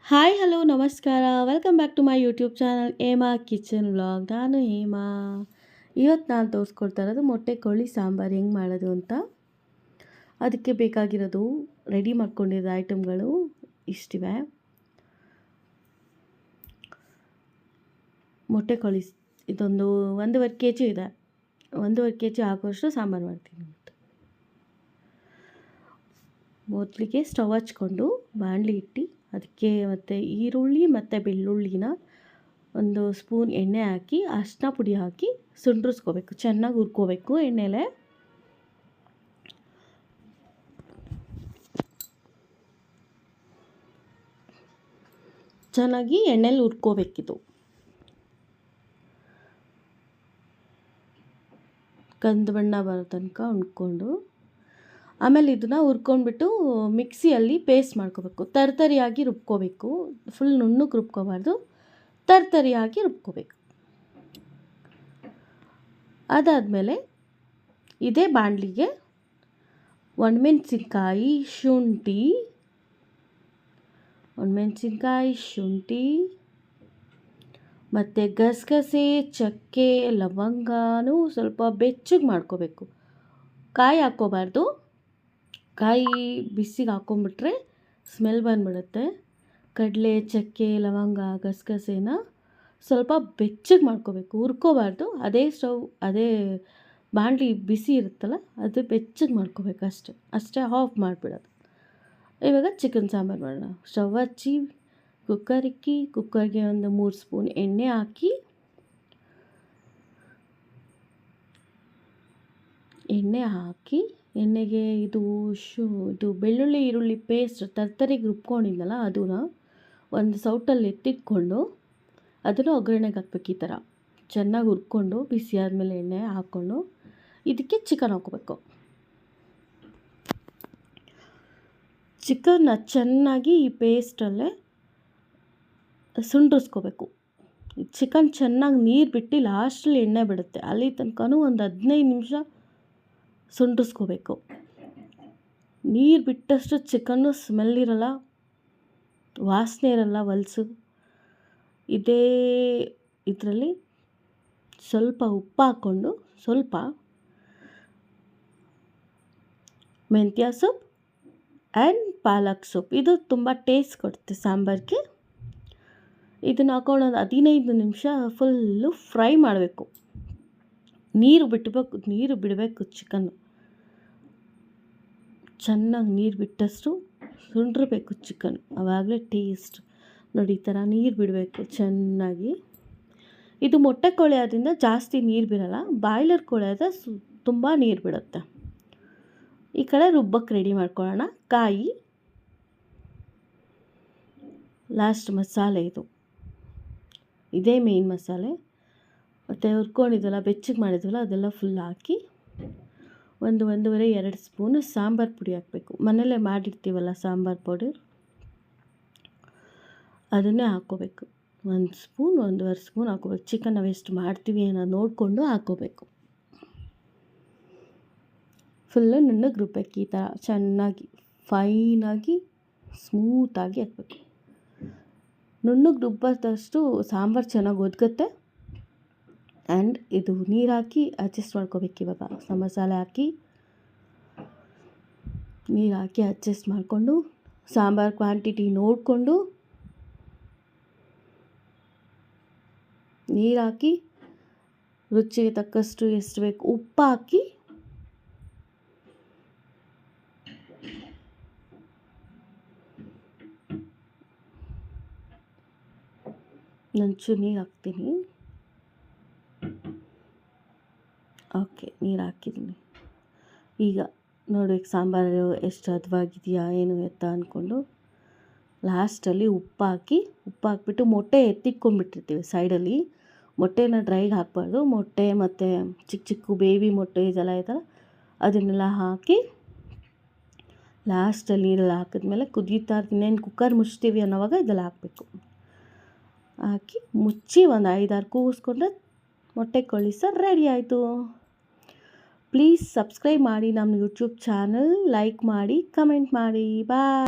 Hi hello ನಮಸ್ಕಾರ welcome back to my YouTube channel Hema kitchen vlog. ನಾನು ಹೇಮಾ. ಇವತ್ತು ನಾನು ತೋರಿಸ್ಕೊಡ್ತಾ ಇರೋದು ಮೊಟ್ಟೆ ಕೋಳಿ ಸಾಂಬಾರು ಹೆಂಗೆ ಮಾಡೋದು ಅಂತ. ಅದಕ್ಕೆ ಬೇಕಾಗಿರೋದು ರೆಡಿ ಮಾಡ್ಕೊಂಡಿರೋ ಐಟಮ್ಗಳು ಇಷ್ಟಿವೆ. ಮೊಟ್ಟೆ ಕೋಳಿ ಇದೊಂದು 1.5 kg ಇದೆ. 1.5 kg ಆಗುವಷ್ಟು ಸಾಂಬಾರು ಮಾಡ್ತೀನಿ. ಮೊದಲಿಗೆ ಸ್ಟವ್ ಹಚ್ಕೊಂಡು ಬಾಣಲಿ ಇಟ್ಟು ಅದಕ್ಕೆ ಮತ್ತು ಈರುಳ್ಳಿ ಮತ್ತು ಬೆಳ್ಳುಳ್ಳಿನ ಒಂದು ಸ್ಪೂನ್ ಎಣ್ಣೆ ಹಾಕಿ ಅರಿಶಿನ ಪುಡಿ ಹಾಕಿ ಸುಂಡ್ರಿಸ್ಕೋಬೇಕು. ಚೆನ್ನಾಗಿ ಹುರ್ಕೋಬೇಕು ಎಣ್ಣೆಲೆ. ಚೆನ್ನಾಗಿ ಎಣ್ಣೆಲಿ ಹುರ್ಕೋಬೇಕಿದು. ಕಂದು ಬಣ್ಣ ಬರೋ ತನಕ ಹುಣ್ಕೊಂಡು ಆಮೇಲೆ ಇದನ್ನು ಹುರ್ಕೊಂಡ್ಬಿಟ್ಟು ಮಿಕ್ಸಿಯಲ್ಲಿ ಪೇಸ್ಟ್ ಮಾಡ್ಕೋಬೇಕು. ತರ್ತರಿಯಾಗಿ ರುಬ್ಕೋಬೇಕು. ಫುಲ್ ನುಣ್ಣಗೆ ರುಬ್ಕೋಬಾರ್ದು, ತರ್ತರಿಯಾಗಿ ರುಬ್ಕೋಬೇಕು. ಅದಾದಮೇಲೆ ಇದೇ ಬಾಣಲಿಗೆ ಒಣಮೆಣಸಿನ್ಕಾಯಿ, ಶುಂಠಿ ಮತ್ತು ಗಸಗಸೆ, ಚಕ್ಕೆ, ಲವಂಗನೂ ಸ್ವಲ್ಪ ಬೆಚ್ಚಗೆ ಮಾಡ್ಕೋಬೇಕು. ಕಾಯಿ ಹಾಕ್ಕೋಬಾರ್ದು. ಕಾಯಿ ಬಿಸಿಗೆ ಹಾಕ್ಕೊಂಬಿಟ್ರೆ ಸ್ಮೆಲ್ ಬಂದುಬಿಡುತ್ತೆ. ಕಡಲೆ, ಚಕ್ಕೆ, ಲವಂಗ, ಗಸಗಸೆನ ಸ್ವಲ್ಪ ಬೆಚ್ಚಗೆ ಮಾಡ್ಕೋಬೇಕು, ಹುರ್ಕೋಬಾರ್ದು. ಅದೇ ಬಾಣಲಿ ಬಿಸಿ ಇರುತ್ತಲ್ಲ ಅದು ಬೆಚ್ಚಗೆ ಮಾಡ್ಕೋಬೇಕು ಅಷ್ಟೇ ಆಫ್ ಮಾಡಿಬಿಡೋದು. ಇವಾಗ ಚಿಕನ್ ಸಾಂಬಾರು ಮಾಡೋಣ. ಸ್ಟವ್ ಹಚ್ಚಿ ಕುಕ್ಕರ್ ಇಕ್ಕಿ ಕುಕ್ಕರ್ಗೆ ಒಂದು 3 ಸ್ಪೂನ್ ಎಣ್ಣೆ ಹಾಕಿ ಎಣ್ಣೆಗೆ ಇದು ಬೆಳ್ಳುಳ್ಳಿ ಈರುಳ್ಳಿ ಪೇಸ್ಟ್ ತರ್ತರಿಗೆ ರುಬ್ಕೊಂಡಿದ್ದಲ್ಲ ಅದನ್ನ ಒಂದು ಸೌಟಲ್ಲಿ ಎತ್ತಿಟ್ಕೊಂಡು ಅದನ್ನು ಒಗ್ಗರಣೆಗೆ ಹಾಕ್ಬೇಕು. ಈ ಥರ ಚೆನ್ನಾಗಿ ಹುರ್ಕೊಂಡು ಬಿಸಿ ಆದಮೇಲೆ ಎಣ್ಣೆ ಹಾಕ್ಕೊಂಡು ಇದಕ್ಕೆ ಚಿಕನ್ ಹಾಕ್ಕೋಬೇಕು. ಚಿಕನ್ನ ಚೆನ್ನಾಗಿ ಈ ಪೇಸ್ಟಲ್ಲೇ ಸುಂಡ್ರಿಸ್ಕೋಬೇಕು. ಚಿಕನ್ ಚೆನ್ನಾಗಿ ನೀರು ಬಿಟ್ಟು ಲಾಸ್ಟಲ್ಲಿ ಎಣ್ಣೆ ಬಿಡುತ್ತೆ, ಅಲ್ಲಿ ತನಕನೂ ಒಂದು 15 ನಿಮಿಷ ಸುಂಡ್ರಿಸ್ಕೋಬೇಕು. ನೀರು ಬಿಟ್ಟಷ್ಟು ಚಿಕನ್ನು ಸ್ಮೆಲ್ ಇರಲ್ಲ, ವಾಸನೆ ಇರಲ್ಲ, ಹೊಲಸು. ಇದರಲ್ಲಿ ಸ್ವಲ್ಪ ಉಪ್ಪು ಹಾಕ್ಕೊಂಡು ಸ್ವಲ್ಪ ಮೆಂತ್ಯ ಸೊಪ್ಪು ಆ್ಯಂಡ್ ಪಾಲಕ್ ಸೊಪ್ಪು, ಇದು ತುಂಬ ಟೇಸ್ಟ್ ಕೊಡುತ್ತೆ ಸಾಂಬಾರಿಗೆ. ಇದನ್ನು ಹಾಕ್ಕೊಂಡು ಒಂದು 15 ನಿಮಿಷ ಫುಲ್ಲು ಫ್ರೈ ಮಾಡಬೇಕು. ನೀರು ಬಿಡಬೇಕು ಚಿಕನ್ನು. ಚೆನ್ನಾಗಿ ನೀರು ಬಿಟ್ಟಷ್ಟು ಸುಂಡಿರಬೇಕು ಚಿಕನ್, ಆವಾಗಲೇ ಟೇಸ್ಟ್. ನೋಡಿ, ಈ ಥರ ನೀರು ಬಿಡಬೇಕು ಚೆನ್ನಾಗಿ. ಇದು ಮೊಟ್ಟೆ ಕೋಳಿ ಆದ್ದರಿಂದ ಜಾಸ್ತಿ ನೀರು ಬಿಡಲ್ಲ. ಬಾಯ್ಲರ್ ಕೋಳಿ ಆದರೆ ತುಂಬ ನೀರು ಬಿಡುತ್ತೆ. ಈ ಕಡೆ ರುಬ್ಬಕ್ಕೆ ರೆಡಿ ಮಾಡ್ಕೊಳ್ಳೋಣ. ಕಾಯಿ, ಲಾಸ್ಟ್ ಮಸಾಲೆ ಇದೇ ಮೇನ್ ಮಸಾಲೆ. ಮತ್ತು ಹುರ್ಕೊಂಡಿದ್ವಲ್ಲ, ಬೆಚ್ಚಗೆ ಮಾಡಿದ್ವಲ್ಲ ಅದೆಲ್ಲ ಫುಲ್ ಹಾಕಿ 1-1.5-2 ಸ್ಪೂನು ಸಾಂಬಾರು ಪುಡಿ ಹಾಕಬೇಕು. ಮನೆಯಲ್ಲೇ ಮಾಡಿರ್ತೀವಲ್ಲ ಸಾಂಬಾರು ಪೌಡರ್, ಅದನ್ನೇ ಹಾಕ್ಕೋಬೇಕು. 1 ಸ್ಪೂನ್ 1.5 ಸ್ಪೂನ್ ಹಾಕ್ಕೋಬೇಕು. ಚಿಕನ್ ನಾವು ಎಷ್ಟು ಮಾಡ್ತೀವಿ ಅನ್ನೋದು ನೋಡಿಕೊಂಡು ಹಾಕ್ಕೋಬೇಕು. ಫುಲ್ಲು ನುಣ್ಣಗೆ ರುಬ್ಬೇಕು. ಈ ಥರ ಚೆನ್ನಾಗಿ ಫೈನಾಗಿ ಸ್ಮೂತಾಗಿ ಹಾಕಬೇಕು. ನುಣ್ಣಗೆ ರುಬ್ಬದಷ್ಟು ಸಾಂಬಾರು ಚೆನ್ನಾಗಿ ಒದಗುತ್ತೆ. ಆ್ಯಂಡ್ ಇದು ನೀರು ಹಾಕಿ ಅಡ್ಜಸ್ಟ್ ಮಾಡ್ಕೋಬೇಕು. ಇವಾಗ ಮಸಾಲೆ ಹಾಕಿ ನೀರು ಹಾಕಿ ಅಡ್ಜಸ್ಟ್ ಮಾಡಿಕೊಂಡು ಸಾಂಬಾರು ಕ್ವಾಂಟಿಟಿ ನೋಡಿಕೊಂಡು ನೀರು ಹಾಕಿ ರುಚಿಗೆ ತಕ್ಕಷ್ಟು ಎಷ್ಟು ಬೇಕು ಉಪ್ಪು ಹಾಕಿ ನೀರು ಹಾಕ್ತೀನಿ. ಓಕೆ, ನೀರು ಹಾಕಿದ್ದೀನಿ. ಈಗ ನೋಡ್ಬೇಕು ಸಾಂಬಾರು ಎಷ್ಟು ಹದವಾಗಿದೆಯಾ ಏನು ಎತ್ತ ಅಂದ್ಕೊಂಡು ಲಾಸ್ಟಲ್ಲಿ ಉಪ್ಪು ಹಾಕ್ಬಿಟ್ಟು ಮೊಟ್ಟೆ ಎತ್ತಿಟ್ಕೊಂಡ್ಬಿಟ್ಟಿರ್ತೀವಿ ಸೈಡಲ್ಲಿ. ಮೊಟ್ಟೆನ ಡ್ರೈಗೆ ಹಾಕಬಾರ್ದು. ಮೊಟ್ಟೆ ಮತ್ತು ಚಿಕ್ಕ ಬೇಬಿ ಮೊಟ್ಟೆ ಇದೆಲ್ಲ ಅದನ್ನೆಲ್ಲ ಹಾಕಿ ಲಾಸ್ಟಲ್ಲಿ ನೀರೆಲ್ಲ ಹಾಕಿದ್ಮೇಲೆ ಕುದೀತಾ ಇನ್ನೇನು ಕುಕ್ಕರ್ ಮುಚ್ತೀವಿ ಅನ್ನೋವಾಗ ಇದೆಲ್ಲ ಹಾಕಬೇಕು. ಹಾಕಿ ಮುಚ್ಚಿ ಒಂದು 5-6 ಕೂಗಿಸ್ಕೊಂಡ್ರೆ ಮೊಟ್ಟೆ ಕೋಳಿ ಸಾರು ರೆಡಿ ಆಯಿತು. ಪ್ಲೀಸ್ ಸಬ್ಸ್ಕ್ರೈಬ್ ಮಾಡಿ ನಮ್ಮ ಯೂಟ್ಯೂಬ್ ಚಾನಲ್, ಲೈಕ್ ಮಾಡಿ, ಕಮೆಂಟ್ ಮಾಡಿ. ಬಾಯ್.